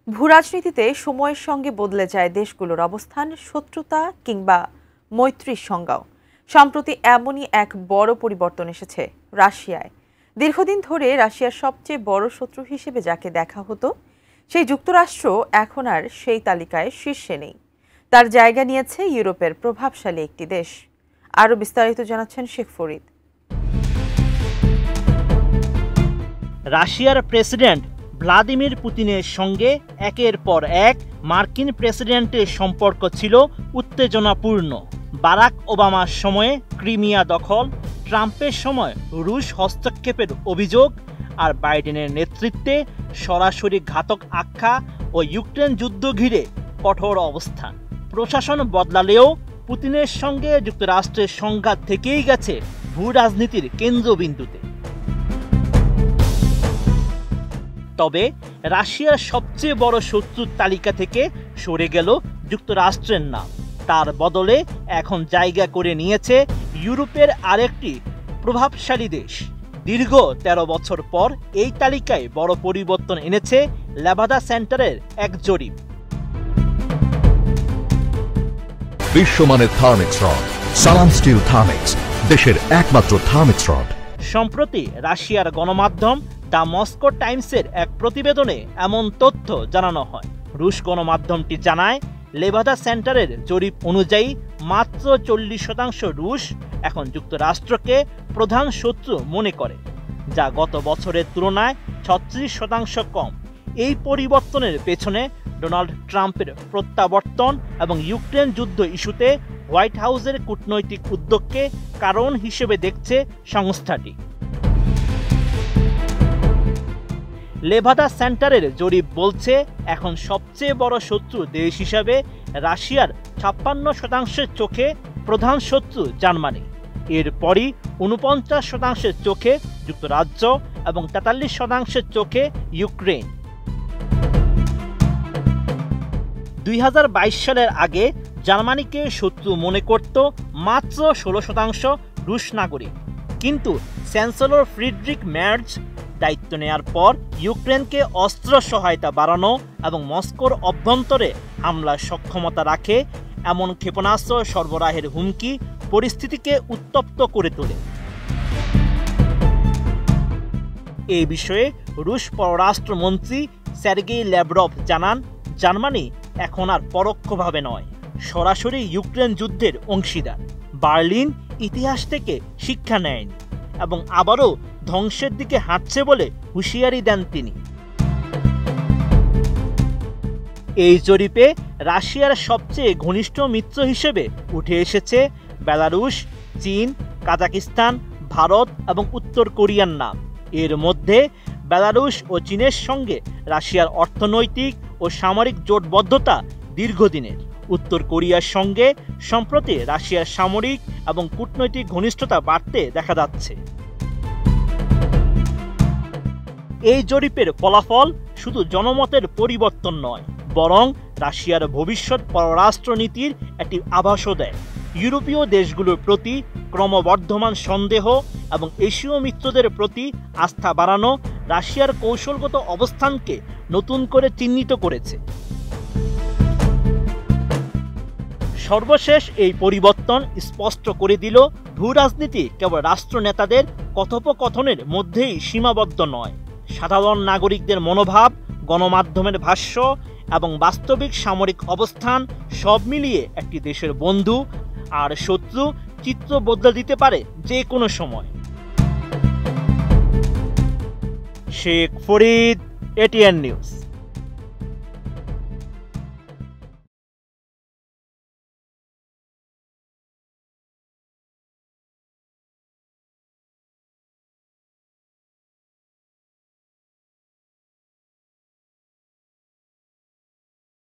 ভূরাজনীতিতে সময়ের সঙ্গে বদলে যায় দেশগুলোর অবস্থান, শত্রুতা কিংবা মৈত্রীর সংজ্ঞাও। সম্প্রতি এমনই এক বড় পরিবর্তন এসেছে রাশিয়ায়। দীর্ঘদিন ধরে রাশিয়ার সবচেয়ে বড় শত্রু হিসেবে যাকে দেখা হতো, সেই যুক্তরাষ্ট্র এখন আর সেই তালিকায় শীর্ষে নেই। তার জায়গা নিয়েছে ইউরোপের প্রভাবশালী একটি দেশ। আরও বিস্তারিত জানাচ্ছেন শেখ ফরিদ। রাশিয়ার প্রেসিডেন্ট ভ্লাদিমির পুতিনের সঙ্গে একের পর এক মার্কিন প্রেসিডেন্টের সম্পর্ক ছিল উত্তেজনাপূর্ণ। বারাক ওবামার সময়ে ক্রিমিয়া দখল, ট্রাম্পের সময় রুশ হস্তক্ষেপের অভিযোগ, আর বাইডেনের নেতৃত্বে সরাসরি ঘাতক আখ্যা ও ইউক্রেন যুদ্ধ ঘিরে কঠোর অবস্থান। প্রশাসন বদলালেও পুতিনের সঙ্গে যুক্তরাষ্ট্রের সংঘাত থেকেই গেছে ভূ রাজনীতির কেন্দ্রবিন্দুতে। তবে রাশিয়ার সবচেয়ে বড় শত্রুর তালিকা থেকে সরে গেল যুক্তরাষ্ট্রের নাম। তার বদলে এখন জায়গা করে নিয়েছে ইউরোপের আরেকটি প্রভাবশালী দেশ। দীর্ঘ ১৩ বছর পর এই তালিকায় বড় পরিবর্তন এনেছে লেভাদা সেন্টারের এক জরিপ। বিশ্বমানের থার্মিক্স রড, সালাম স্টিল থার্মিক্স, দেশের একমাত্র থার্মিক্স রড। সম্প্রতি রাশিয়ার গণমাধ্যম দ্য মস্কো টাইমসের এক প্রতিবেদনে এমন তথ্য জানানো হয়। রুশ গণমাধ্যমটি জানায়, লেভাদা সেন্টারের জরিপ অনুযায়ী মাত্র ৪০% রুশ এখন যুক্তরাষ্ট্রকে প্রধান শত্রু মনে করে, যা গত বছরের তুলনায় ৩৬% কম। এই পরিবর্তনের পেছনে ডোনাল্ড ট্রাম্পের প্রত্যাবর্তন এবং ইউক্রেন যুদ্ধ ইস্যুতে হোয়াইট হাউসের কূটনৈতিক উদ্যোগকে কারণ হিসেবে দেখছে সংস্থাটি। লেভাদা সেন্টারের জরিপ বলছে, এখন সবচেয়ে বড় শত্রু দেশ হিসাবে রাশিয়ার ৫৬% চোখে প্রধান শত্রু জার্মানি, এরপরই ৪৯% চোখে যুক্তরাজ্য এবং ৪৩% চোখে ইউক্রেন। ২০২২ সালের আগে জার্মানিকে শত্রু মনে করত মাত্র ১৬% রুশ নাগরিক, কিন্তু চ্যান্সেলর ফ্রিডরিখ মের্জ দায়িত্ব নেয়ার পর ইউক্রেনকে অস্ত্র সহায়তা বাড়ানো এবং মস্কোর অভ্যন্তরে হামলার সক্ষমতা রাখে এমন ক্ষেপণাস্ত্র সরবরাহের হুমকি পরিস্থিতিকে উত্তপ্ত করে তোলে। এই বিষয়ে রুশ পররাষ্ট্রমন্ত্রী সের্গেই ল্যাভরভ জানান, জার্মানি এখন আর পরোক্ষভাবে নয়, সরাসরি ইউক্রেন যুদ্ধের অংশীদার। বার্লিন ইতিহাস থেকে শিক্ষা নেয়নি এবং আবারও ধ্বংসের দিকে হাঁটছে বলে হুঁশিয়ারি দেন তিনি। এই জরিপে রাশিয়ার সবচেয়ে ঘনিষ্ঠ মিত্র হিসেবে উঠে এসেছে বেলারুশ, চীন, কাজাকিস্তান, ভারত এবং উত্তর কোরিয়ার নাম। এর মধ্যে বেলারুশ ও চীনের সঙ্গে রাশিয়ার অর্থনৈতিক ও সামরিক জোটবদ্ধতা দীর্ঘদিনের। উত্তর কোরিয়ার সঙ্গে সম্প্রতি রাশিয়ার সামরিক এবং কূটনৈতিক ঘনিষ্ঠতা বাড়তে দেখা যাচ্ছে। এই জরিপের ফলাফল শুধু জনমতের পরিবর্তন নয়, বরং রাশিয়ার ভবিষ্যৎ পররাষ্ট্রনীতির একটি আভাসও দেয়। ইউরোপীয় দেশগুলোর প্রতি ক্রমবর্ধমান সন্দেহ এবং এশীয় মিত্রদের প্রতি আস্থা বাড়ানো রাশিয়ার কৌশলগত অবস্থানকে নতুন করে চিহ্নিত করেছে। সর্বশেষ এই পরিবর্তন স্পষ্ট করে দিল, ভূরাজনীতি কেবল রাষ্ট্রনেতাদের কথোপকথনের মধ্যেই সীমাবদ্ধ নয়। সাধারণ নাগরিকদের মনোভাব, গণমাধ্যমের ভাষ্য এবং বাস্তবিক সামরিক অবস্থান সব মিলিয়ে একটি দেশের বন্ধু আর শত্রু চিত্র বদলে দিতে পারে যে কোনো সময়। Sheikh Farid, ATN news.